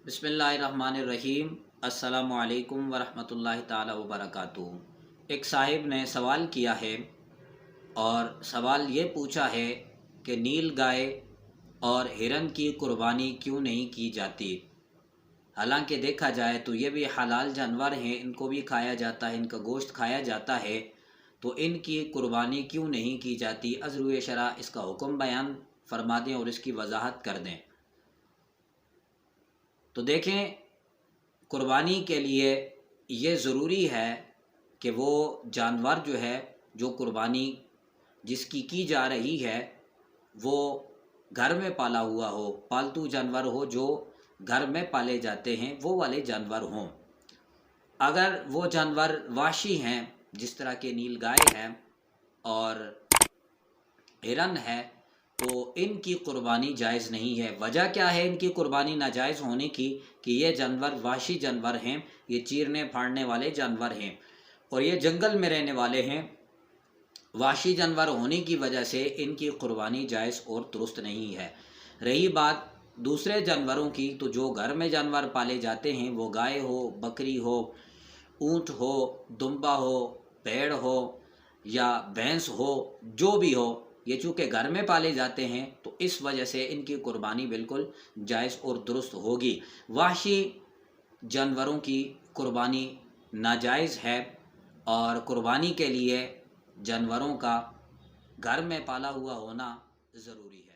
बिस्मिल्लाहिर्रहमानिर्रहीम। अस्सलामु अलैकुम वरहमतुल्लाहि ताला वबरकातुहू। एक साहिब ने सवाल किया है और सवाल ये पूछा है कि नील गाय और हिरन की कुर्बानी क्यों नहीं की जाती। हालांकि देखा जाए तो ये भी हलाल जानवर हैं, इनको भी खाया जाता है, इनका गोश्त खाया जाता है, तो इनकी कुर्बानी क्यों नहीं की जाती। अज़रुए शरा इसका हुक्म बयान फरमा दें और इसकी वजाहत कर दें। तो देखें, कुर्बानी के लिए ये ज़रूरी है कि वो जानवर जो है, जो कुर्बानी जिसकी की जा रही है, वो घर में पाला हुआ हो, पालतू जानवर हो, जो घर में पाले जाते हैं, वो वाले जानवर हों। अगर वो जानवर वाशी हैं, जिस तरह के नील गाय है और हिरन है, तो इनकी कुर्बानी जायज़ नहीं है। वजह क्या है इनकी कुर्बानी नाजायज़ होने की कि ये जानवर वाशी जानवर हैं, ये चीरने फाड़ने वाले जानवर हैं और ये जंगल में रहने वाले हैं। वाशी जानवर होने की वजह से इनकी कुर्बानी जायज़ और दुरुस्त नहीं है। रही बात दूसरे जानवरों की, तो जो घर में जानवर पाले जाते हैं, वो गाय हो, बकरी हो, ऊँट हो, दुम्बा हो, भेड़ हो या भैंस हो, जो भी हो, ये चूँकि घर में पाले जाते हैं तो इस वजह से इनकी कुर्बानी बिल्कुल जायज़ और दुरुस्त होगी। वहशी जानवरों की कुर्बानी नाजायज़ है और कुर्बानी के लिए जानवरों का घर में पाला हुआ होना ज़रूरी है।